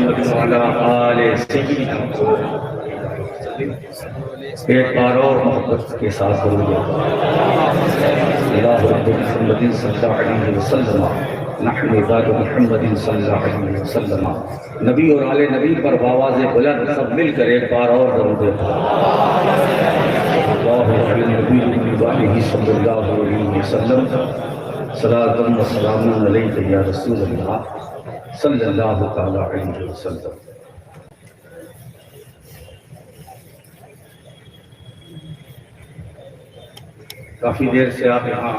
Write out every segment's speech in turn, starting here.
محمد وعلی آل سیدنا ایک بار اور محبت کے ساتھ بولو اللہ رب محمد صلی اللہ علیہ وسلم نحن عباد محمد صلی اللہ علیہ وسلم. نبی اور آل نبی پر بآواز بلند سب مل کر ایک بار اور درود اللہ علی نبی علیہ صلی اللہ علیہ وسلم. صلاۃ و سلام علیک یا رسول اللہ صلی اللہ تعالی علیہ وسلم. کافی دیر سے آپ یہاں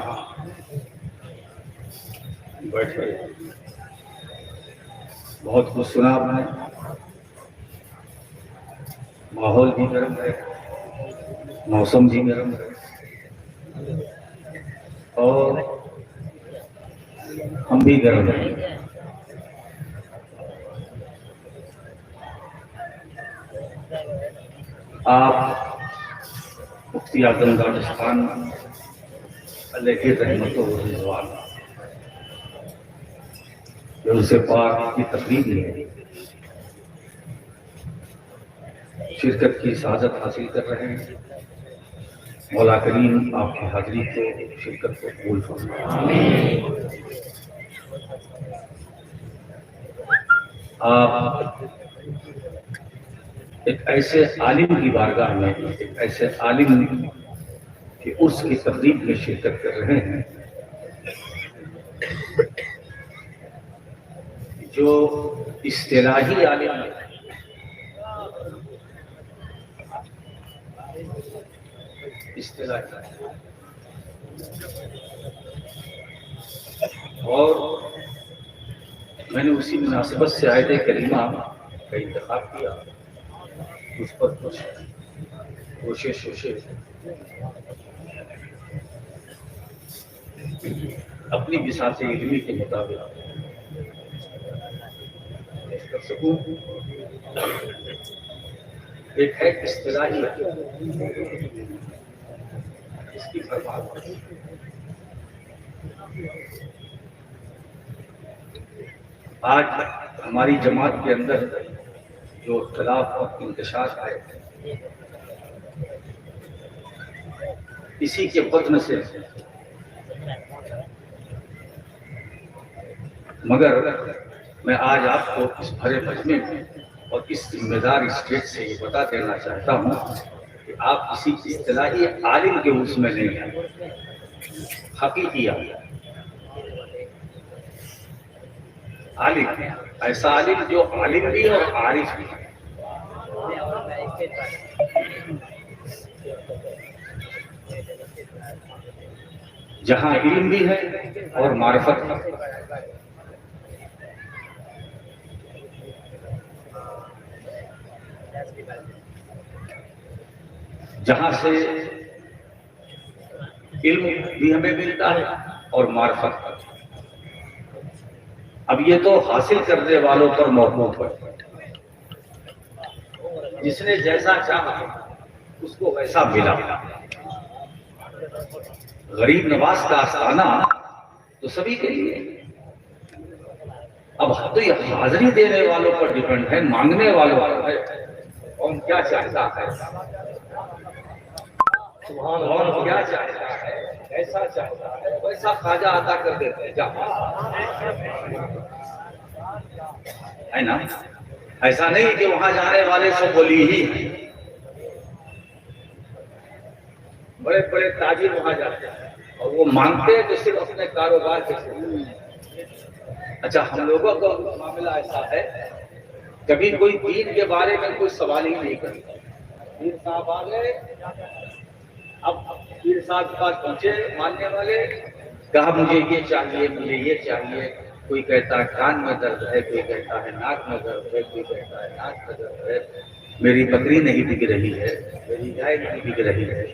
بیٹھے، بہت کچھ سنا آپ نے. ماحول بھی گرم ہے، موسم بھی گرم ہے، اور ہم بھی گرم ہیں. آپ مفتی اعظم دارستان علیہ رحمت و رضوان سے پاک کی تقریب میں شرکت کی سعادت حاصل کر رہے ہیں. مولا کریم آپ کی حاضری کو شرکت کو قبول فرمائے. آپ ایک ایسے عالم کی بارگاہ میں، ایک ایسے عالم کہ اس کی تقریب میں شرکت کر رہے ہیں جو اصطلاحی عالم ہے. اور میں نے اسی مناسبت سے آیت کریمہ کا انتخاب کیا، اس پر کچھ کوشش اپنی بساط علمی کے مطابق کر سکوں. ایک ہے اصطلاحی اس کی فرمات. آج ہماری جماعت کے اندر جو اختلاف اور انتشار آئے اسی کے وزن سے، مگر میں آج آپ کو اس بھرے مجمع میں اور اس ذمہ دار اسٹیج سے یہ بتا دینا چاہتا ہوں کہ آپ کسی اصطلاحی عالم کے اس میں نہیں ہیں، حقیقی عالم، ایسا عالم جو عالم بھی اور عارف بھی. جہاں علم بھی ہے اور معرفت بھی. جہاں سے علم بھی ہمیں ملتا ہے اور معرفت. اب یہ تو حاصل کرنے والوں پر موقوف ہے. جس نے جیسا چاہا اس کو ویسا ملا. غریب نواز کا آستانہ تو سبھی کے لیے. اب تو یہ حاضری دینے والوں پر ڈیپینڈ ہے، مانگنے والوں پر ہے کون کیا چاہتا ہے، کون کیا چاہتا ہے، ایسا چاہتا ہے ویسا خواجہ عطا کر دیتے ہیں. ہے نا؟ ایسا نہیں کہ وہاں جانے والے سب ولی ہی ہیں. بڑے بڑے تاجر وہاں جاتے ہیں اور وہ مانگتے ہیں تو صرف اپنے کاروبار کے لیے. اچھا، ہم لوگوں کا معاملہ ایسا ہے کبھی کوئی دین کے بارے میں کوئی سوال ہی نہیں کرتا. پیر صاحب آ گئے، اب پیر صاحب کے پاس پہنچے ماننے والے، کہا مجھے یہ چاہیے، مجھے یہ چاہیے. کوئی کہتا ہے کان میں درد ہے، کوئی کہتا ہے ناک میں درد ہے، کوئی کہتا ہے ناک میں درد ہے، میری بکری نہیں بک رہی ہے، میری گائے نہیں بک رہی ہے.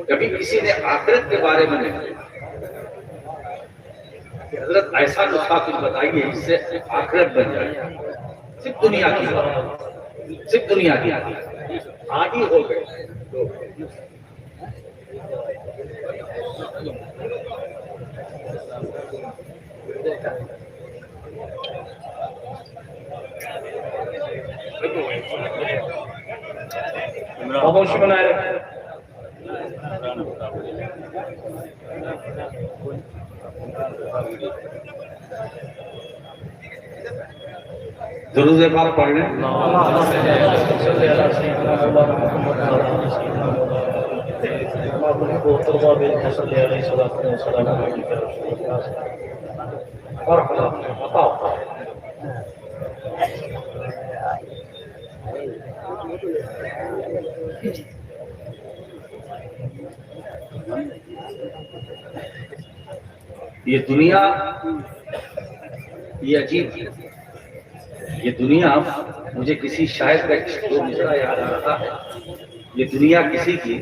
کبھی کسی نے آخرت کے بارے میں نہیں کہ حضرت ایسا نسخہ کچھ بتائیے جس سے آخرت بن جائے. صرف دنیا کی بات، صرف دنیا کی عادی ہو گئے. خاموشی بنائے رکھیں. درود پاک پڑھ لیں. یہ دنیا یہ عجیب ہے. یہ دنیا مجھے کسی شاعر کا جو مصرع یاد آ رہا ہے. یہ دنیا کسی کی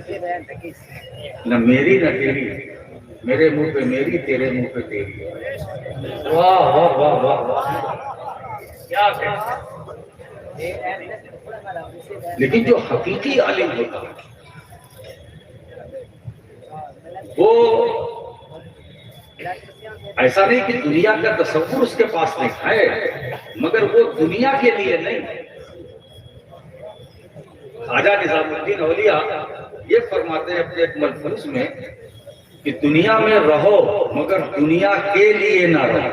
نہ میری نہ تیری، میرے منہ پہ میری تیرے منہ پہ تیری. واہ واہ واہ واہ واہ، کیا لیکن جو حقیقی عالم ہوتا ہے وہ ایسا نہیں کہ دنیا کا تصور اس کے پاس نہیں ہے، مگر وہ دنیا کے لیے نہیں. خواجہ نظام الدین اولیاء یہ فرماتے ہیں اپنے ایک ملفوظ میں کہ دنیا میں رہو مگر دنیا کے لیے نہ رہو.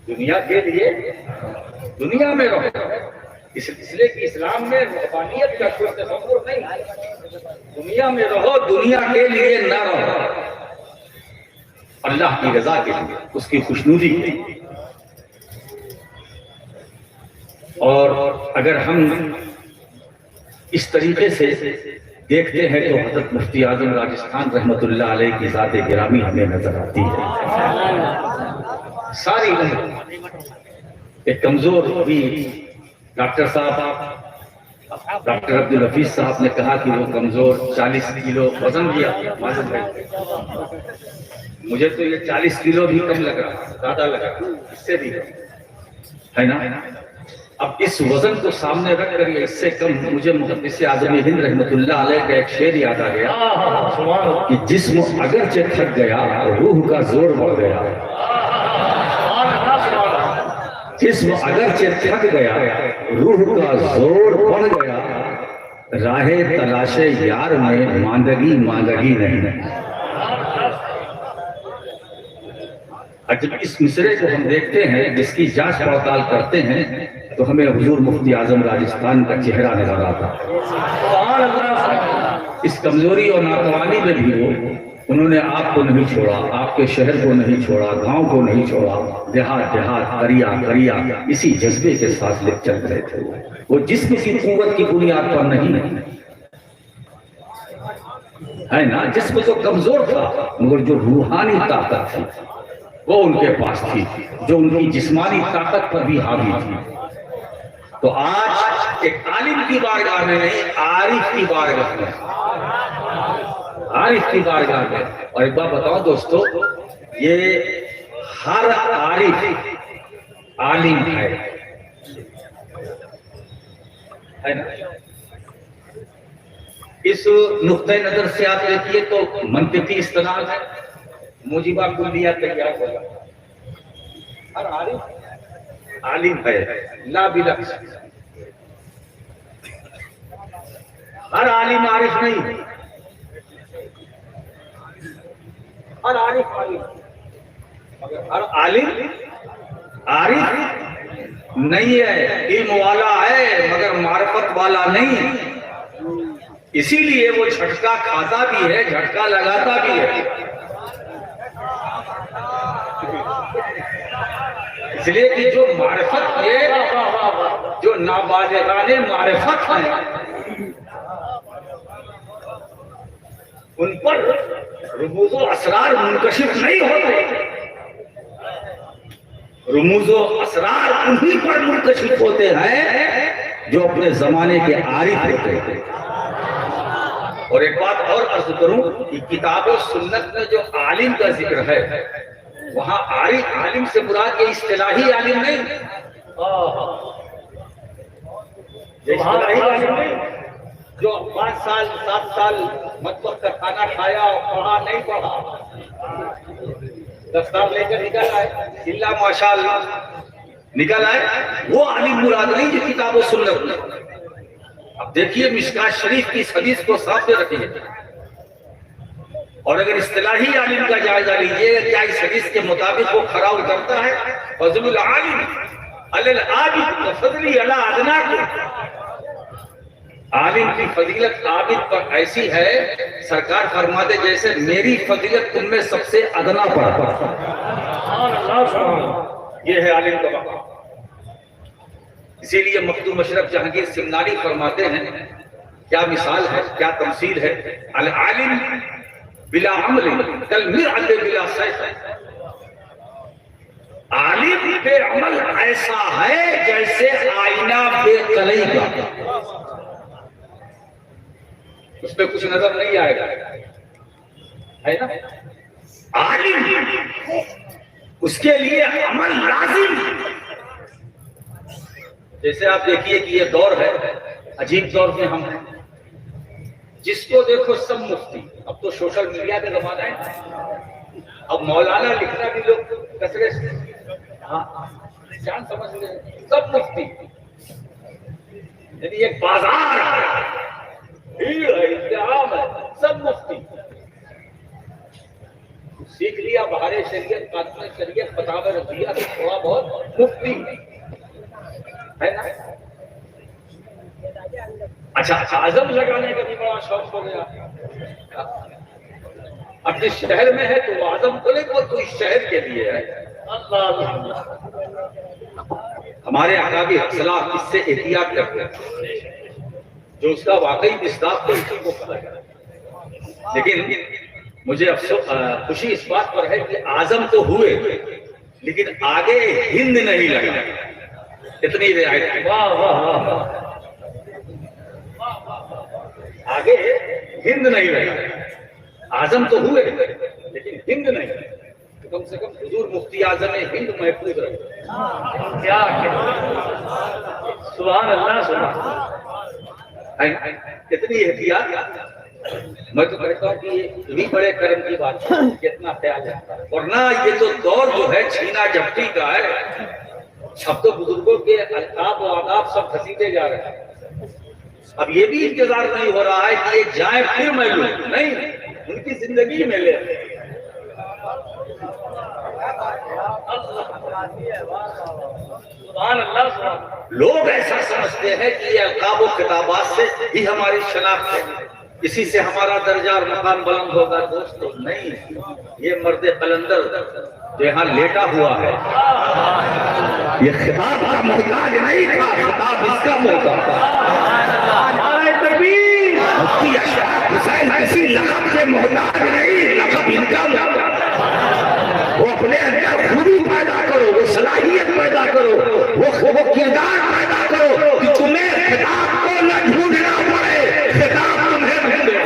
دنیا کے لیے دنیا میں رہو، اس لیے کہ اسلام میں رحمانیت کا کوئی تصور نہیں. دنیا میں رہو، دنیا کے لیے نہ رہو، اللہ کی رضا کے لیے، اس کی خوشنودی کے لیے. اور اگر ہم اس طریقے سے دیکھتے ہیں تو حضرت مفتی اعظم راجستھان رحمۃ اللہ علیہ کی ذات گرامی ہمیں نظر آتی ہے. ساری عمر ایک کمزور بھی ڈاکٹر صاحب، ڈاکٹر عبدالحفیظ صاحب نے کہا کہ وہ کمزور 40 کلو وزن دیا. معلوم ہے مجھے تو یہ 40 کلو بھی کم لگ رہا، زیادہ لگ رہا، اس سے بھی ہے نا. اب اس وزن کو سامنے رکھ کر یہ اس سے کم، مجھے محدث اعظم ہند رحمۃ اللہ علیہ کا ایک شعر یاد آ گیا کہ جسم اگرچہ تھک گیا روح کا زور بڑھ گیا. جسم اگرچہ تھک گیا روح کا زور بڑھ گیا، راہ تلاش یار میں ماندگی ماندگی نہیں. جب اس مصرے کو ہم دیکھتے ہیں، جس کی جانچ پڑتال کرتے ہیں، تو ہمیں حضور مفتی اعظم راجستھان کا چہرہ نظر آتا ہے. اس کمزوری اور ناتوانی میں بھی انہوں نے آپ کو نہیں چھوڑا، آپ کے شہر کو نہیں چھوڑا، گاؤں کو نہیں چھوڑا، دیہات دیہات کریا کریا اسی جذبے کے ساتھ لے چل رہے تھے. وہ جسم کی قوت کی بنیاد پر نہیں ہے نا. جسم تو کمزور تھا مگر جو روحانی طاقت تھی وہ ان کے پاس تھی، جو ان کی جسمانی طاقت پر بھی حاوی تھی. تو آج ایک عالم کی بارگاہ میں نہیں، عارف کی بارگاہ میں، عارف کی بارگاہ میں. اور ایک بات بتاؤ دوستو، یہ ہر عارف عالم ہے نا. اس نقطۂ نظر سے آپ دیکھیے تو منطقی استناد ہے، موجبہ کلیہ تیار ہوگا. ہر عارف عالم ہے، لا بلفظ. ہر عالم عارف نہیں، ہر عارف عالم، مگر ہر عالم عارف نہیں ہے. علم والا ہے مگر معرفت والا نہیں. اسی لیے وہ جھٹکا کھاتا بھی ہے، جھٹکا لگاتا بھی ہے. اس لیے کہ جو معرفت ہے، جو نابالغان معرفت ہیں، ان پر رموز و اسرار منکشف نہیں ہوتے. رموز و اسرار انہی پر منکشف ہوتے ہیں جو اپنے زمانے کے عارف ہوتے ہیں. اور ایک بات اور عرض کروں کہ کتاب و سنت میں جو عالم کا ذکر ہے، وہاں عالم سے مراد یہ اصطلاحی عالم نہیں، جو 5 سال 7 سال مطلب کا کھانا کھایا اور پڑھا نہیں پڑھا، دفتر لے کر نکل آئے، اللہ ماشاء اللہ نکل آئے، وہ عالم مراد نہیں جو کتاب و سنت میں. اب دیکھیے مشکات شریف کی اس حدیث کو سامنے رکھیے اور اگر اصطلاحی عالم کا جائزہ لیجیے کیا اس حدیث کے مطابق وہ کھرا اترتا ہے؟ فضل العالم علی العابد وفضلی علی ادناکم، عالم کی فضیلت عابد پر ایسی ہے سرکار فرماتے جیسے میری فضیلت تم میں سب سے ادنا پر۔ یہ ہے عالم کا مقام۔ اسی لیے مخدوم اشرف جہانگیر سمنانی فرماتے ہیں کیا مثال ہے، کیا تمثیل ہے، العالم بلا عمل کالمرأۃ بلا سیف، عالم بے عمل ایسا ہے جیسے آئینہ بے کلئی کا، اس پہ کچھ نظر نہیں آئے گا، ہے نا؟ عالم اس کے لیے عمل لازم۔ جیسے آپ دیکھیے کہ یہ دور ہے، عجیب دور میں ہم ہیں، جس کو دیکھو سب مفتی۔ اب تو سوشل میڈیا کا زمانہ ہے، اب مولانا لکھنا بھی لوگ کثرت سے جان سمجھ لیں، سب مفتی، یعنی ایک بازار ہے، بھیڑ ہے، ازدحام ہے، سب مفتی۔ سیکھ لیا بہار شریعت، قانون شریعت، فتاوی رضیہ سے تھوڑا بہت مفتی ہے نا؟ اچھا اعظم لگانے کا بھی بڑا شوق ہو گیا۔ اب جس شہر میں ہے تو وہ اعظم بولے وہ تو اس شہر کے لیے ہے۔ ہمارے اکابر اصلاح اس سے احتیاط کرتے ہیں، جو اس کا واقعی مصداق تو اسی کو پتا ہے۔ لیکن مجھے افسوس خوشی اس بات پر ہے کہ اعظم تو ہوئے لیکن آگے ہند نہیں لگا۔ اتنی رعایت، واہ واہ واہ، آگے ہند نہیں رہا۔ اعظم تو ہوئے لیکن ہند نہیں، کم سے کم حضور مفتی اعظم ہند محفوظ رہے۔ کیا سبحان اللہ، سبحان، کتنی احتیاط۔ میں تو کہتا ہوں کہ یہ بھی بڑے کرم کی بات ہے، کتنا خیال ہے، ورنہ یہ تو دور جو ہے چھینا جھپٹی کا ہے، اب تو بزرگوں کے القاب و آداب سب گھسیٹے جا رہے ہیں۔ اب یہ بھی انتظار نہیں ہو رہا ہے کہ یہ جائیں پھر میں لوں، نہیں، ان کی زندگی میں لے۔ لوگ ایسا سمجھتے ہیں کہ یہ القاب و خطابات سے ہی ہماری شناخت ہے، اسی سے ہمارا درجہ اور مقام بلند ہوگا۔ دوستو نہیں، یہ مرد قلندر جو یہاں لیٹا ہوا ہے یہ خطاب کا محتاج نہیں تھا، خطاب اس کا محتاج تھا۔ نعرہ تکبیر! مفتی اشرف حسین کسی لقب کے محتاج نہیں، لقب ان کا محتاج ہے۔ وہ اپنے اندر خوبی پیدا کرو، وہ صلاحیت پیدا کرو، وہ کردار پیدا کرو کہ تمہیں خطاب کو نہ ڈھونڈنا پڑے، خطاب تمہیں ڈھونڈے۔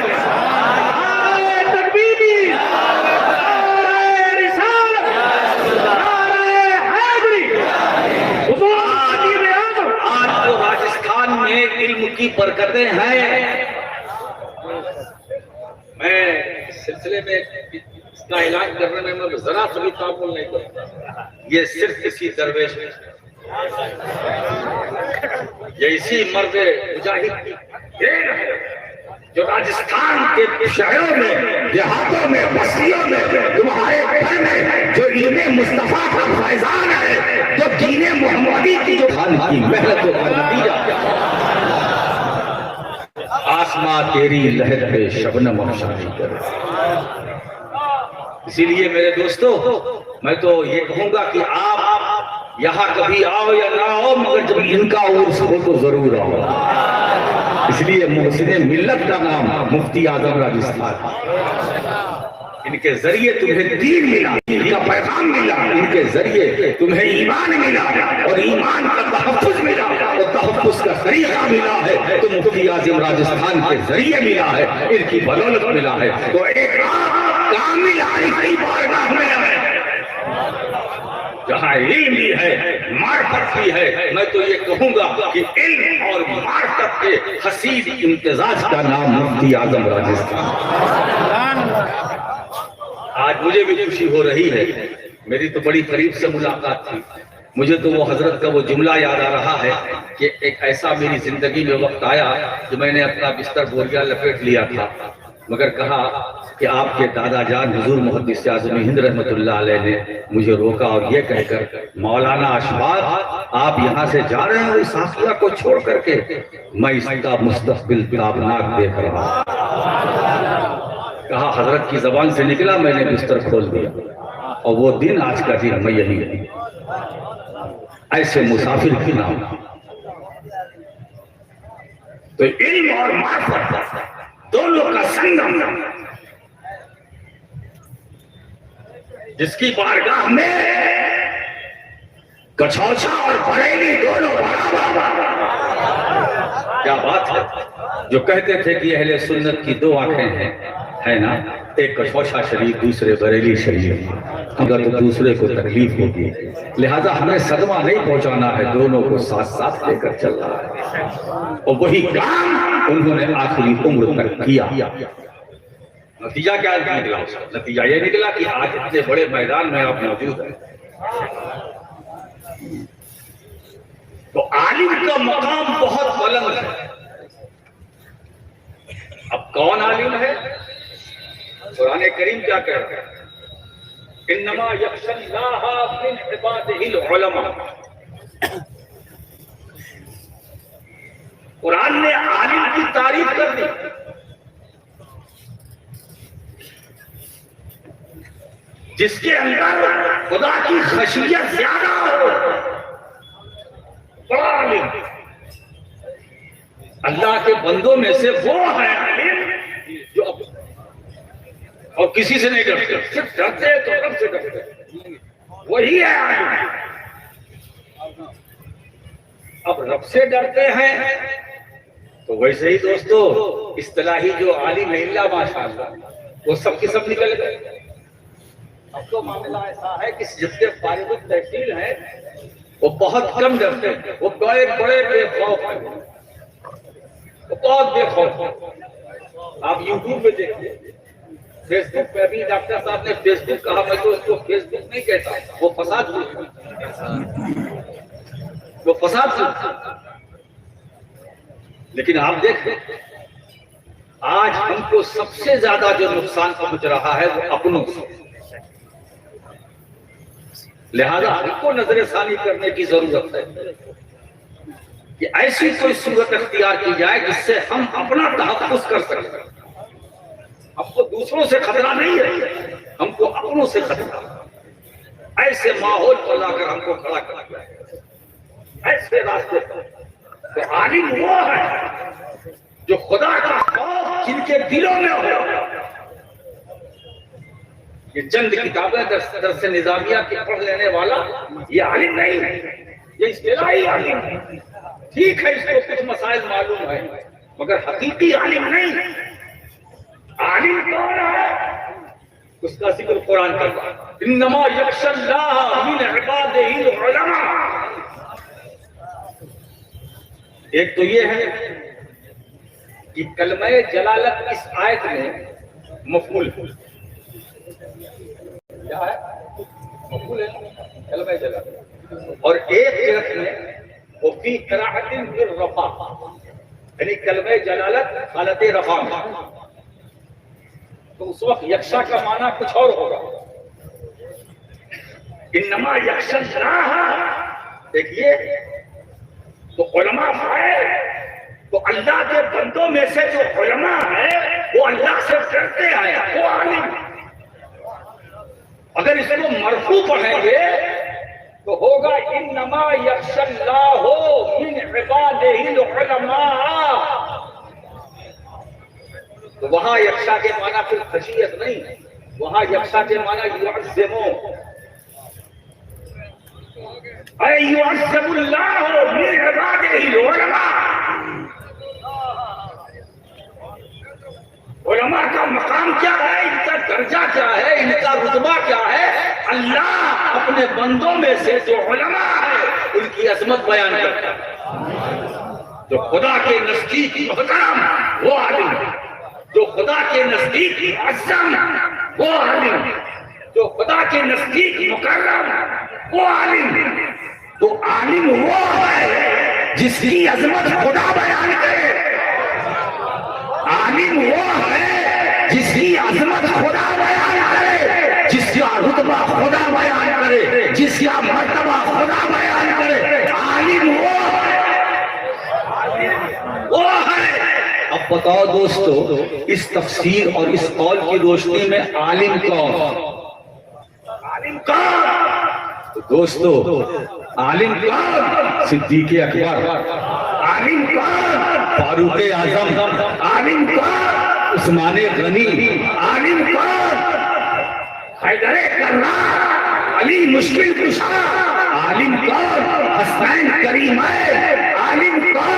نعرہ تکبیر! نعرہ رسالت! نعرہ حیدری! آج تو راجستھان میں علم کی برکتیں ہیں۔ میں اس سلسلے میں اس کا اعلان کرنے میں ذرا سا بھی تعامل نہیں کرتا، یہ صرف کسی درویش میں، یہ اسی مرد مجاہد کی دین ہے جو راجستھان کے شہروں میں، دیہاتوں میں، بستیوں میں، تمہارے گھر میں جو علم مصطفیٰ کا فیضان ہے، جو دین محمدی کی جو کی محنتوں کا نتیجہ، آسماں تیری لہر پہ شبنم افشانی کرے۔ اسی لیے میرے دوستو میں تو یہ کہوں گا کہ آپ یہاں کبھی آؤ یا نہ آؤ، مگر جب ان کا عرس ہو تو ضرور آؤ۔ اس لیے محسن ملت کا نام مفتی اعظم راجستھان، ان کے ذریعے تمہیں دین ملا، ان کا پیغام ملا، ان کے ذریعے تمہیں ایمان ملا اور ایمان کا تحفظ ملا اور تحفظ کا طریقہ ملا ہے تو مفتی اعظم راجستھان کے ذریعے ملا ہے، ان کی بدولت ملا ہے۔ تو ایک کامل عارف کی بارگاہ میں ہے جہاں علم بھی ہے، معرفت بھی ہے، میں تو یہ کہوں گا کہ علم اور معرفت کے حسین امتزاج کا نام مفتی اعظم راجستھان۔ آج مجھے بھی خوشی ہو رہی ہے، میری تو بڑی قریب سے ملاقات تھی، مجھے تو وہ حضرت کا وہ جملہ یاد آ رہا ہے کہ ایک ایسا میری زندگی میں وقت آیا کہ میں نے اپنا بستر بوریا لپیٹ لیا تھا، مگر کہا کہ آپ کے دادا جان حضور محدث اعظم ہند رحمت اللہ علیہ نے مجھے روکا اور یہ کہہ کر مولانا اشفاق آپ یہاں سے جا رہے ہیں اس حافظہ کو چھوڑ کر کے، میں اس کا مستقبل تابناک دیکھ رہا ہوں۔ کہا حضرت کی زبان سے نکلا، میں نے بستر کھول دیا، اور وہ دن آج کا دن میں یہی ہے۔ ایسے مسافر کی نام تو علم اور معرفت دونوں کا سنگم، جس کی بارگاہ میں کچھوچا اور بریلی دونوں برابر۔ کیا بات ہے، جو کہتے تھے کہ اہل سنت کی دو آنکھیں ہیں، ہے نا، ایک کچھوچا شریف، دوسرے بریلی شریف، اگر تو دوسرے کو تکلیف ہوگی، لہذا ہمیں صدمہ نہیں پہنچانا ہے، دونوں کو ساتھ ساتھ لے کر چل رہا ہے، اور وہی کام انہوں نے آخری عمر تک کیا۔ نتیجہ کیا نکلا؟ نتیجہ یہ نکلا کہ آج اتنے بڑے میدان میں آپ موجود ہیں۔ تو عالم کا مقام بہت بلند ہے۔ اب کون عالم ہے؟ قرآن کریم کیا کہہ رہا ہے؟ انما یخشی اللہ من عبادہ العلماء۔ قرآن نے عالم کی تعریف کر دی۔ جس کے اندر خدا کی خشیت زیادہ ہو، بڑا عالم۔ اللہ کے بندوں میں سے وہ ہے عالم جو اور کسی سے نہیں ڈرتے، صرف ڈرتے تو رب سے ڈرتے، وہی ہے عالم۔ اب رب سے ڈرتے ہیں تو ویسے ہی دوستو اصطلاحی جو عالم ہے اللہ ماشاءاللہ وہ سب کی سب نکل گئے۔ اب تو معاملہ ایسا ہے کہ جتنے فارغ التحصیل ہیں وہ بہت کم ڈرتے ہیں، وہ بڑے بڑے بے خوف ہیں، وہ بہت بے خوف ہیں۔ آپ یوٹیوب پہ دیکھتے، فیس بک پہ بھی ڈاکٹر صاحب نے فیس بک کہا، میں تو اس کو فیس بک نہیں کہتا، وہ فساد وہ فساد لیکن آپ دیکھیں آج ہم کو سب سے زیادہ جو نقصان پہنچ رہا ہے وہ اپنوں سے، لہذا ہم کو نظر ثانی کرنے کی ضرورت ہے کہ ایسی کوئی صورت اختیار کی جائے جس سے ہم اپنا تحفظ کر سکیں۔ ہم کو دوسروں سے خطرہ نہیں ہے، ہم کو اپنوں سے خطرہ، ایسے ماحول پر لا کر ہم کو کھڑا کر دیا ہے، ایسے راستے پر۔ تو عالم وہ ہے جو خدا کا خوف جن کے دلوں میں ہو۔ یہ چند کتابیں درس نظامیہ کی پڑھ لینے والا یہ عالم نہیں ہے، یہ اصطلاحی عالم ہے۔ ٹھیک ہے اس کو کچھ مسائل معلوم ہے مگر حقیقی عالم نہیں ہے۔ عالم کون ہے؟ اس کا ذکر قرآن کرتا ہے، انما یخشی اللہ من عبادہ العلماء۔ ایک تو یہ ہے کہ کلمہ جلالت اس آیت میں مفعول ہے، کیا ہے؟ مفعول ہے کلمہ جلالت، اور ایک قرأت میں وہ فی قراءۃ بالرفع، یعنی کلمہ جلالت حالت رفع میں، تو اس وقت یکشا کا معنی کچھ اور ہوگا۔ انما یخشی اللہ، دیکھیے تو علماء ہے تو اللہ کے بندوں میں سے جو علماء ہے وہ اللہ سے ڈرتے ہیں، وہ عالم۔ اگر اس کو مرفوع پڑھیں گے تو ہوگا انما یخشی اللہ من عبادہ العلماء، تو وہاں یکشا کے معنی پھر خشیت نہیں ہے، وہاں یکشا کے معنی یعظمو، اے یعظم اللہ من عبادہ العلماء۔ علماء کا مقام کیا ہے، ان کا درجہ کیا ہے، ان کا رتبہ کیا ہے؟ اللہ اپنے بندوں میں سے جو علماء ہے ان کی عظمت بیان کرتا ہے۔ جو خدا کے نزدیک محترم وہ عالم ہے، جو خدا کے نزدیک معظم وہ عالم ہے، جو خدا کے نزدیک مکرم وہ عالم ہے۔ تو عالم وہ ہے جس کی عظمت خدا بیان کرے، عالم وہ ہے جس کی عظمت خدا بیان کرے، جس کا رتبہ خدا بیان کرے، جس کا مرتبہ خدا بیان کرے، عالم وہ ہے۔ اب بتاؤ دوستو، اس تفسیر اور اس قول کی روشنی میں عالم کون؟ عالم کون؟ دوستو عالم کون؟ صدیق اکبر، عالم کون؟ فاروق اعظم، عالم کون؟ عثمان غنی، عالم کون؟ حیدر کرار، علی مشکل کشا، عالم کون؟ حسنین کریمین، عالم کون؟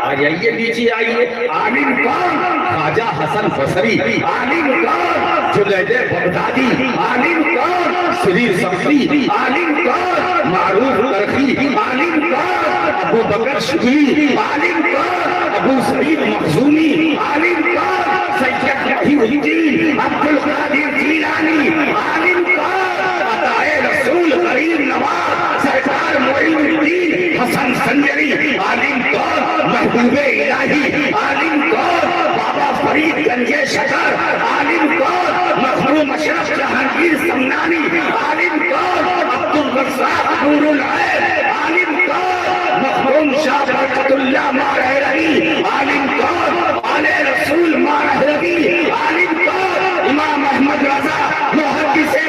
آئیے نیچے آئیے، عالم کون؟ خواجہ حسن بصری، عالم کون؟ جنید بغدادی، عالم کون؟ سری سبزی، عالم کون؟ معروف ترخی، عالم کون؟ ابو بکر شبلی، عالم کون؟ ابو سعید مخزومی، عالم کون؟ سید محی الدین عبد القادر جیلانی، عالم کون؟ عطائے رسول غریب نواز سرکار معین الدین حسن سنجری، عالم کون؟ محبوب الہی، عالم کون؟ بابا فرید گنج شکر، عالم کون؟ مخدوم اشرف جہانگیر سمنانی، عالم کون؟ عبد الرزاق نور العین، عالم کون؟ مخدوم شاہ برکت اللہ مارہ رہی، عالم کون؟ آل رسول مارہ رہی، عالم کون؟ امام احمد رضا محدث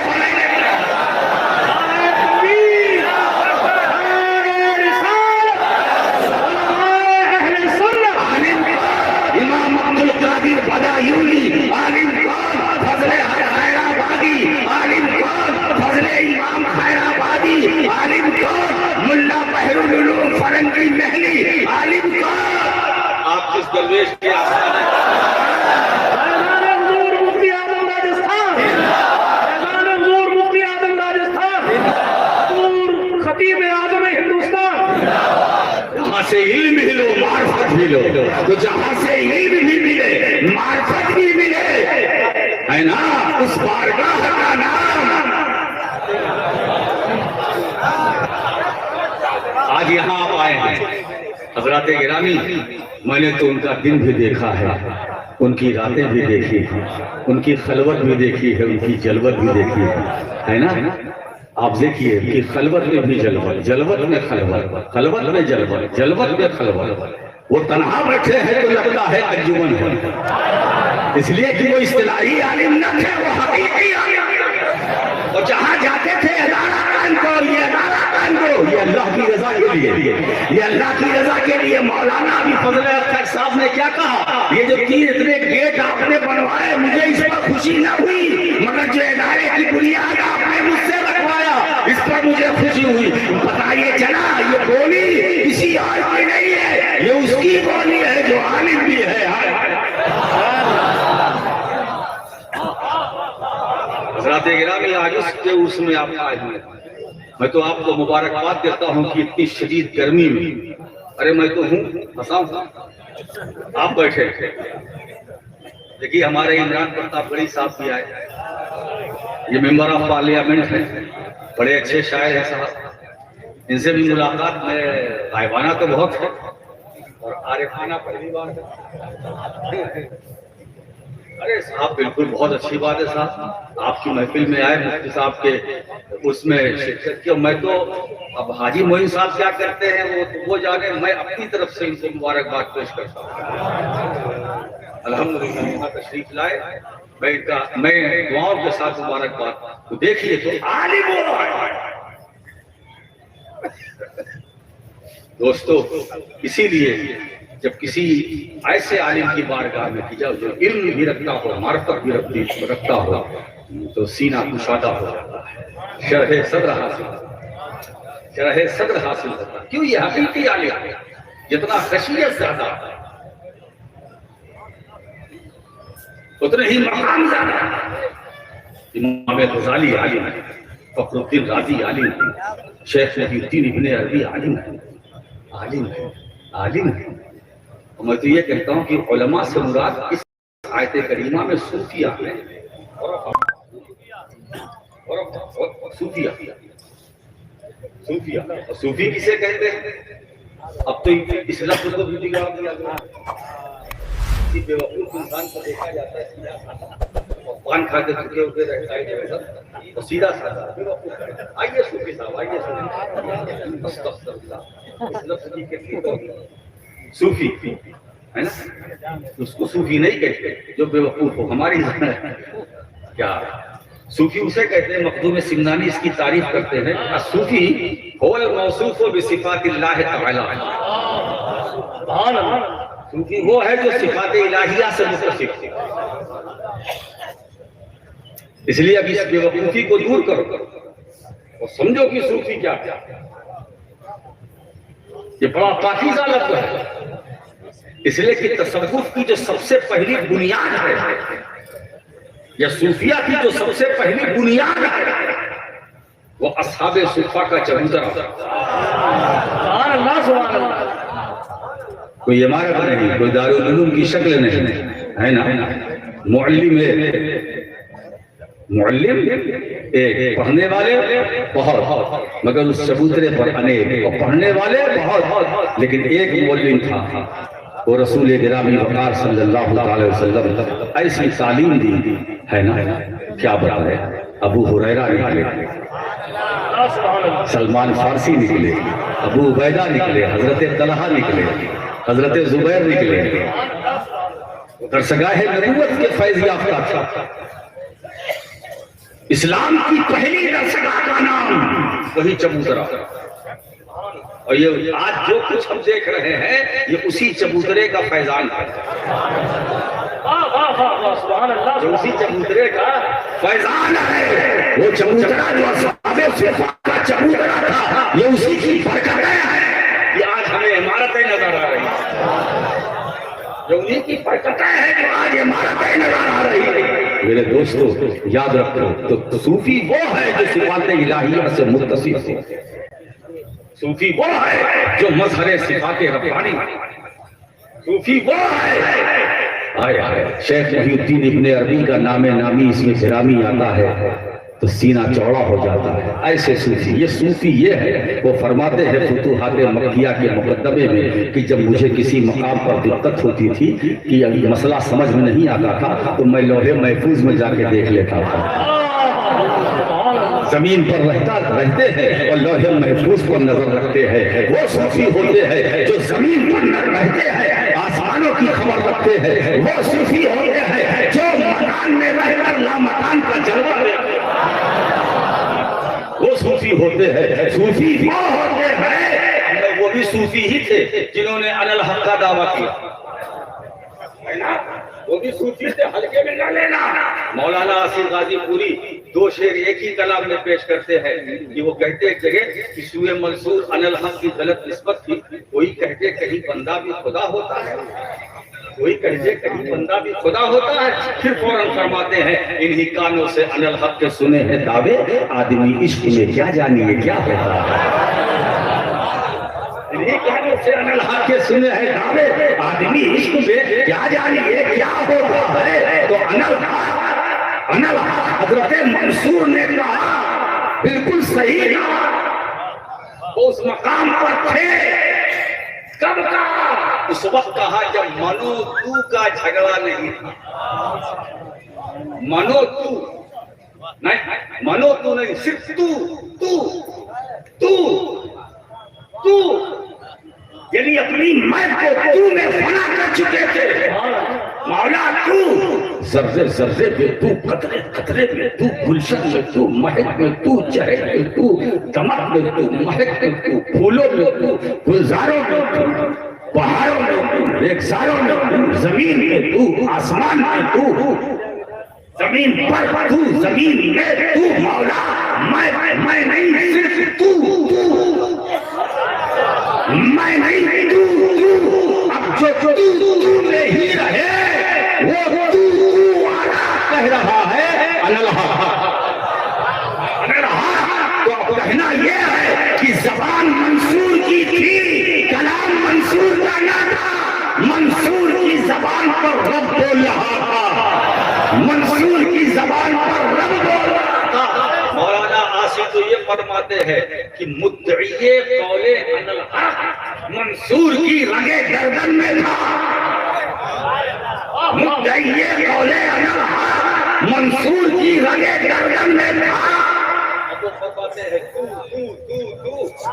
بدایونی، عالم کون؟ فضل حیرآبادی، عالم کون؟ فضل امام حیرآبادی، عالم کون؟ ملا بحر العلوم فرنگی محلی، عالم کون؟ آپ کس درویش کے خطیب اعظم ہندوستان، جہاں سے علم بھی لو معرفت بھی لو، تو جہاں سے علم بھی ملے معرفت بھی ملے، ہے نا، اس بارگاہ کا نام۔ آج یہاں آپ آئے ہیں حضرات گرامی، میں نے تو ان کا دن بھی دیکھا ہے، ان کی راتیں بھی دیکھی ہیں، ان کی خلوت بھی دیکھی ہے، ان کی جلوت بھی دیکھی ہے نا۔ آپ دیکھیے کہ خلوت میں بھی جلوت، جلوت میں خلوت، خلوت میں جلوت، جلوت میں خلوت۔ وہ تنہا بیٹھے ہیں تو لگتا ہے انجمن ہے، اس لیے کہ وہ اصطلاحی عالم نہ تھے، وہ حقیقی عالم تھے۔ اور جہاں جاتے تھے ادارہ قائم کرو، یہ ادارہ قائم کرو، یہ اللہ کی رضا کے لیے، یہ اللہ کی رضا کے لیے۔ مولانا ابھی فضل اختر صاحب نے کیا کہا، یہ جو تین اتنے گیٹ آپ نے بنوائے، مجھے اس پر خوشی نہ ہوئی، مگر جو ادارے کی بنیاد آپ نے مجھ سے رکھوایا، اس پر مجھے خوشی ہوئی۔ پتہ یہ چلا یہ بولی کسی اور کی نہیں ہے، یہ اس کی بولی ہے جو عالم بھی ہے۔ حضرات گرامی، آج اس میں آپ آئے ہیں، میں تو آپ کو مبارکباد دیتا ہوں کہ اتنی شدید گرمی میں، ارے میں تو ہوں ہنساؤں، آپ بیٹھے تھے۔ دیکھیے ہمارے عمران پرتاپ گڑھی صاحب بھی آئے، یہ ممبر آف پارلیمنٹ ہے، بڑے اچھے شاعر ہیں صاحب، ان سے بھی ملاقات میں غائبانہ تو بہت ہے اور عارفانہ پہلی بار ہے۔ ارے صاحب بالکل بہت اچھی بات ہے صاحب، آپ کی محفل میں آئے، مفتی صاحب کے اس میں شرکت کی۔ میں تو اب حاجی معین صاحب کیا کرتے ہیں وہ جانے، میں اپنی طرف سے ان کو مبارکباد پیش کرتا ہوں۔ الحمدللہ یہاں تشریف لائے، میں دعاؤں کے ساتھ مبارکباد۔ تو دیکھیے تو عالم وہ ہے دوستو، اسی لیے جب کسی ایسے عالم کی بارگاہ میں کی جاؤ جو علم بھی رکھتا ہو، معرفت بھی رکھتا ہو، تو سینہ کشادہ ہو جاتا ہے، شرح صدر حاصل ہوتا ہے۔ کیوں؟ یہ حقیقی عالم ہے، جتنا خشیت زیادہ اتنے ہی مقام زیادہ۔ امام غزالی عالم ہے، فخر الدین رازی عالم ہے، شیخ محی الدین ابن عربی عالم ہے، عالم ہے۔ اور میں تو یہ کہتا ہوں کہ علماء سے مراد اس آیت کریمہ میں صوفیہ ہیں، صوفیہ صوفیہ. صوفی کسے کہتے ہیں؟ اب تو اس لفظ کو بھی بگاڑ دیا گیا. کسی بیوقوف انسان کو دیکھا جاتا ہے اور پان کھا کے تھکے ہوئے رہتا ہے اور سیدھا سادہ آئیے صوفی صاحب آئیے استغفر اللہ. اس لفظ کی کتنی توہین. صوفی ہے نا, اس کو صوفی نہیں کہتے جو بیوقوف ہو. ہماری کیا صوفی اسے کہتے ہیں. مخدوم سمنانی اس کی تعریف کرتے ہیں, الصوفی هو الموصوف بصفات اللہ تعالی. صوفی وہ ہے جو صفات الہیہ سے متصف ہے. اس لیے اب اس بیوقوفی کو دور کرو اور سمجھو کہ صوفی کیا ہے. یہ بڑا پاکیزہ لفظ ہے, اس لیے کہ تصوف کی جو سب سے پہلی بنیاد ہے یا صوفیہ کی جو سب سے پہلی بنیاد ہے وہ اصحاب صفہ کا چبوترا. سبحان اللہ سبحان اللہ. کوئی عمارت نہیں, کوئی دارالعلوم کی شکل نہیں ہے نا. معلم ایک, پڑھنے والے بہت, مگر اس چبوترے پر انیک. اور پڑھنے والے بہت, لیکن ایک معلم تھا, وہ رسول گرامی وقار صلی اللہ علیہ وسلم. ایسی تعلیم دی ہے نا, کیا بتائے. ابو ہریرہ نکلے, سلمان فارسی نکلے, ابو عبیدہ نکلے, حضرت طلحہ نکلے, حضرت زبیر نکلے. درسگاہ نبوت کے فیض یافتہ تھا. اسلام کی پہلی درسگاہ کا نام وہی چبوترا. اور یہ آج جو کچھ ہم دیکھ رہے ہیں یہ اسی چبوترے کا فیضان ہے. جو اسی چبوترے کا فیضان ہے. وہ چبوترا جو اصحاب صفہ کا چبوترا تھا, یہ اسی کی برکتیں ہیں. یہ آج ہمیں عمارتیں نظر آ رہی ہیں. جو انہیں کی برکتیں ہیں جو آج عمارتیں نظر آ رہی ہیں. میرے دوستو یاد رکھو, تو صوفی وہ ہے جو صفات الہیہ سے متصف ہے. صوفی وہ ہے جو مظہر صفات ربانی. صوفی وہ ہے. شیخ محی الدین ابن عربی کا نام نامی اس میں گرامی آتا ہے تو سینہ چوڑا ہو جاتا ہے. ایسے صوفی, یہ صوفی یہ ہے. وہ فرماتے ہیں فتوحات مکیہ کے مقدمے میں کہ جب مجھے کسی مقام پر دقت ہوتی تھی کہ یہ مسئلہ سمجھ میں نہیں آتا تھا تو میں لوح محفوظ میں جا کے دیکھ لیتا تھا. زمین پر رہتے ہیں اور لوح محفوظ پر نظر رکھتے ہیں. وہ صوفی ہوتے ہیں جو زمین پر رہتے ہیں, آسمانوں کی خبر رکھتے ہیں. وہ صوفی ہوتے ہیں جو مکان میں رہ کر لامکان کا جلوہ دیتے ہیں. وہ صوفی ہوتے ہیں. صوفی وہ ہوتے ہیں, وہ بھی صوفی ہی تھے جنہوں نے علی الحق کا دعویٰ کیا. وہ بھی صوفی سے ہلکے میں نہ لینا. مولانا آصف غازی پوری دو شعر ایک ہی کلام میں پیش کرتے ہیں کہ وہ کہتے ایک جگہ کہ سوئے منصور علی الحق کی غلط نسبت تھی. کوئی کہتے کہیں بندہ بھی خدا ہوتا ہے, کوئی کہتے کہیں بندہ بھی خدا ہوتا ہے. پھر فوراً فرماتے ہیں انہی کانوں سے علی الحق کے سنے ہیں دعوے, آدمی عشق میں کیا جانیے کیا ہوتا ہے. انہی کانوں سے علی الحق کے سنے ہیں دعوے, آدمی عشق میں کیا جانیے کیا ہوتا ہے. تو علی الحق حضرت منصور نے کہا, بالکل صحیح کہا. اس مقام پر تھے کب کہا؟ اس وقت کہا جب منو تو کا جھگڑا نہیں تھا. منو تو نہیں, منو تو نہیں, صرف تو یعنی اپنی میں کو تو میں فنا کر چکے تھے. مولا تو ذرے ذرے میں تو, قطرے قطرے میں تو, گلشن میں تو, مہک میں تو, چہک میں تو, دمک میں تو, مہک میں تو, پھولوں میں تو, گلزاروں میں تو, پہاڑوں میں تو, ریگزاروں میں تو, زمین میں تو, آسمان میں تو, زمین پر تو, زمین میں تو. مولا میں نہیں, صرف تو, میں نہیں, تو. اب جو میں ہی رہے وہ تو کہہ رہا ہے تو اب کہنا یہ ہے کہ زبان منصور کی تھی, کلام منصور کا نہ تھا. منصور کی زبان پر رب بول رہا تھا, منصور کی زبان پر رب بول رہا تھا. مولانا آصف تو یہ فرماتے ہیں کہ مدعی قول ان الحق منصور کی رگے گردن میں تھا، مدعی قول ان الحق منصور کی رگے گردن میں تھا۔ اب وہ فرماتے ہیں تو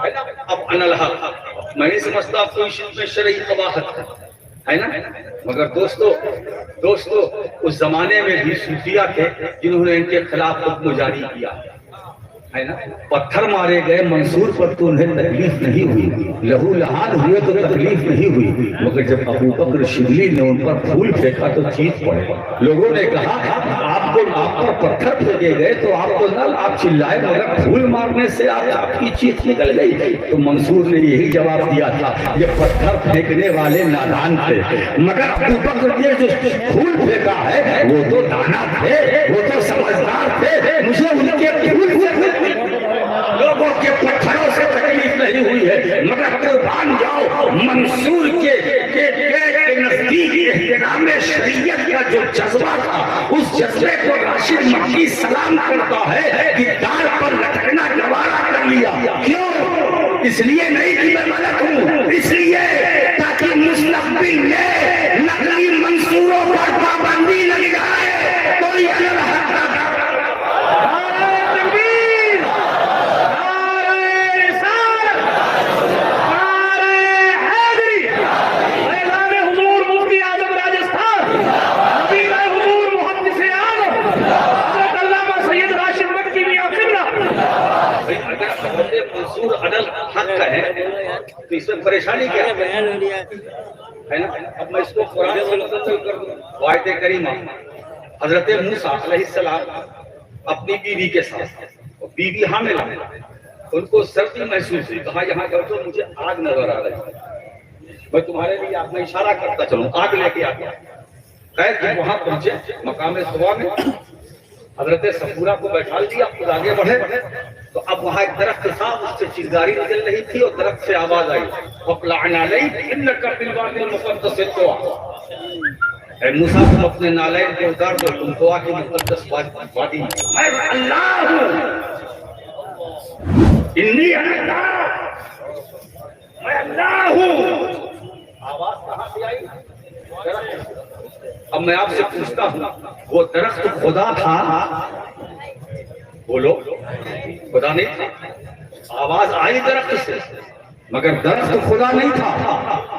ہے نا، اب ان الحق میں نہیں سمجھتا کوئی شرک میں شرعی قباحت ہے نا، مگر دوستو اس زمانے میں بھی صوفیہ تھے جنہوں نے ان کے خلاف حکم جاری کیا ہے نا، پتھر مارے گئے منصور پر تو انہیں تکلیف نہیں ہوئی، لہو لہان ہوئے تو تکلیف نہیں ہوئی، مگر جب ابو بکر شبلی نے ان پر پھول پھینکا تو چیخ پڑے، لوگوں نے کہا آپ پر پتھر پھینکے گئے تو آپ تو نہ آپ چلائے، مگر پھول مارنے سے آپ کی چیخ نکل گئی۔ تو منصور نے یہی جواب دیا تھا، یہ پتھر پھینکنے والے نادان تھے، مگر ابو بکر نے جو پھول پھینکا ہے وہ تو دانا تھے، وہ تو سمجھدار تھے، مجھے ان کے پھول لوگوں کے پتھروں سے تکلیف نہیں ہوئی ہے، مگر قربان جاؤ منصور کے نزدیک احترام شریعت کا جو جذبہ تھا، اس جذبے کو راشد مکی سلام کرتا ہے کہ دار پر لٹکنا گوارا کر لیا، کیوں؟ اس لیے نہیں کہ میں ملک ہوں، اس لیے تاکہ مستقبل میں نقلی منصوروں پر پابندی لگ جائے، کوئی منصور عدل حق کا ہے تو اس میں پریشانی کیا ہے نا؟ اب میں اس کو قرآن سے متصل کر دوں، آیت کریمہ حضرت موسیٰ علیہ السلام اپنی بیوی کے ساتھ، بیوی حامل ہے، ان کو سردی محسوس ہوئی، کہا یہاں بیٹھو مجھے آگ نظر آ رہی ہے، میں تمہارے لیے آپ میں اشارہ کرتا چلوں، آگ لے کے آگیا، قید جب وہاں پہنچے مقام سوا میں حضرت صفورہ کو بیٹھا دیا، خود آگے بڑھے تو اب وہاں ایک درخت تھا، اس سے چنگاری نکل رہی تھی اور درخت سے آواز آئی، وَقْلَعْنَ عَلَيْكَ إِنَّكَ بِالْوَادِ الْمُقَدَّسِ طُوًى، اے موسیٰ تم اپنے نالین کو اتار دو، تم طوا کی مقدس وادی میں اللہ ہوں، انی اللہ، میں اللہ ہوں۔ آواز کہاں سے آئی؟ اب میں آپ سے پوچھتا ہوں، وہ درخت خدا تھا؟ بولو، خدا نہیں تھا؟ آواز آئی درخت سے مگر درخت خدا نہیں تھا،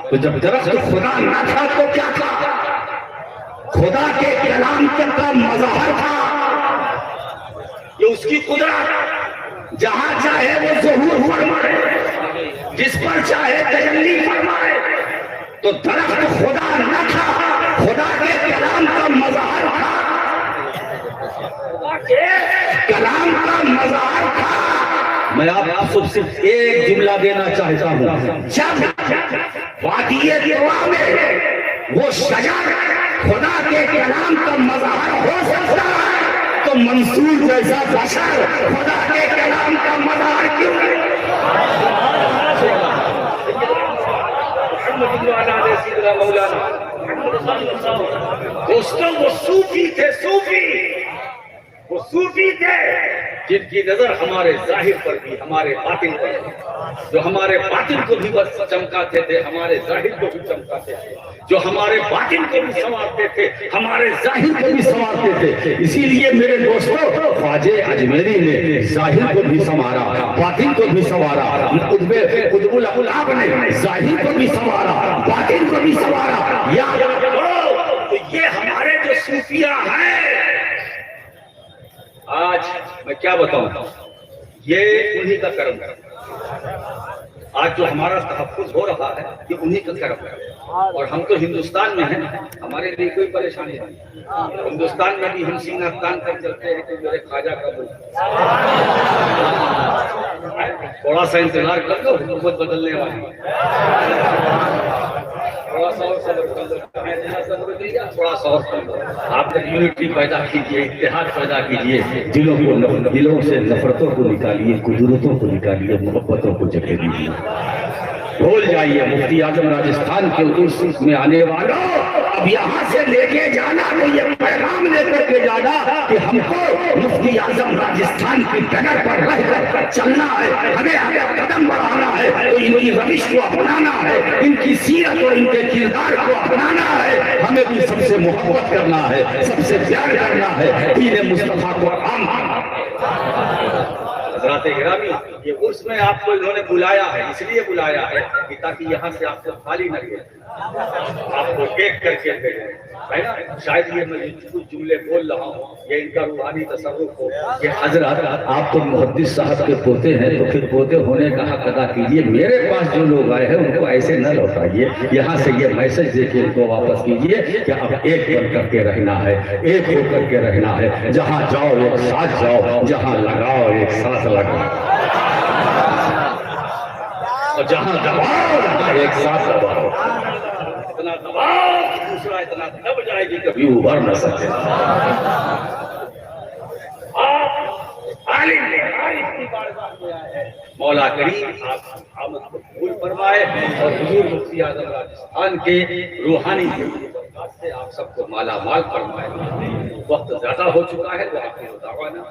تو جب درخت خدا نہ تھا تو کیا تھا؟ خدا کے کلام کا مظہر تھا، یہ اس کی قدرت، جہاں چاہے وہ ظہور فرمائے، جس پر چاہے تجلی فرمائے، تو درخت خدا نہ تھا، خدا کے کلام کا مظہر تھا، کلام کا مظہر تھا۔ میں آپ کو صرف ایک جملہ دینا چاہتا ہوں، جب وادی طوا میں وہ شجر خدا کے کلام کا مظہر ہو سکتا ہے تو منصور جیسا بشر خدا کے کلام کا مظہر کیوں نہیں؟ دوستوں وہ صوفی تھے، وہ صوفی تھے جن کی نظر ہمارے ظاہر پر بھی، ہمارے باطن پر بھی، جو ہمارے باطن کو بھی بس چمکاتے تھے، ہمارے ظاہر کو بھی چمکاتے تھے، جو ہمارے باطن کو بھی سنوارتے تھے، ہمارے ظاہر کو بھی سنوارتے تھے۔ اسی لیے میرے دوستوں خواجہ اجمیری نے ظاہر کو بھی سنوارا، باطن کو بھی سنوارا، قطب الاقطاب نے ظاہر کو بھی سنوارا، باطن کو بھی سنوارا۔ یاد رکھو تو یہ ہمارے جو صوفیہ ہیں، آج میں کیا بتاؤں، یہ انہی کا کرم ہے۔ آج جو ہمارا تحفظ ہو رہا ہے یہ انہی کا کرم ہے، اور ہم تو ہندوستان میں ہیں، ہمارے لیے کوئی پریشانی نہیں۔ ہندوستان میں بھی ہم سینہ تان کر چلتے ہیں کہ میرے خواجہ کا ملک، تھوڑا سا انتظار کر لو، حکومت بدلنے والی تھوڑا سا اور تھوڑا سا اور آپ نے یونٹی پیدا کیجیے، اتحاد پیدا کیجیے، دلوں سے نفرتوں کو نکالیے، قدرتوں کو نکالیے، محبتوں کو جگہ دیجیے۔ بھول جائیے مفتی اعظم راجستھان کے اردو میں آنے والوں، اب یہاں سے لے کے جانا تو یہ پیغام لے کر کے جانا کہ ہم کو مفتی اعظم راجستھان کی ڈگر پر رہ کر چلنا ہے، ہمیں آگے قدم بڑھانا ہے تو ان کی روش کو اپنانا ہے، ان کی سیرت اور ان کے کردار کو اپنانا ہے، ہمیں بھی سب سے محبت کرنا ہے، سب سے پیار کرنا ہے، دین مصطفیٰ کو عام کرنا ہے۔ حضرات گرامی، یہ عرس میں آپ کو انہوں نے بلایا ہے، اس لیے بلایا ہے کہ تاکہ یہاں سے آپ کو خالی نہ گئے، آپ کو دیکھ کر کے گئے ہے نا۔ شاید یہ میں کچھ جملے بول رہا ہوں، یہ ان کا روحانی تصرف ہو کہ حضرات آپ تو محدث صاحب کے پوتے ہیں تو پھر پوتے ہونے کا حق ادا کیجیے، میرے پاس جو لوگ آئے ہیں ان کو ایسے نہ لوٹائیے، یہاں سے یہ میسج دے کے ان کو واپس کیجیے کہ اب ایک بن کر کے رہنا ہے، ایک ہو کر کے رہنا ہے، جہاں جاؤ ایک ساتھ جاؤ، جہاں لگاؤ ایک ساتھ لگاؤ، اور جہاں دباؤ ایک ساتھ دباؤ، اتنا دباؤ دوسرا اتنا دب جائے گی کبھی کبھی ابھر نہ سکے۔ مولا کریم آپ آمد کو قبول فرمائے اور حضور مفتی اعظم راجستھان کے روحانی برکات سے آپ سب کو مالا مال فرمائے۔ وقت زیادہ ہو چکا ہے تو آپ کو دعوانا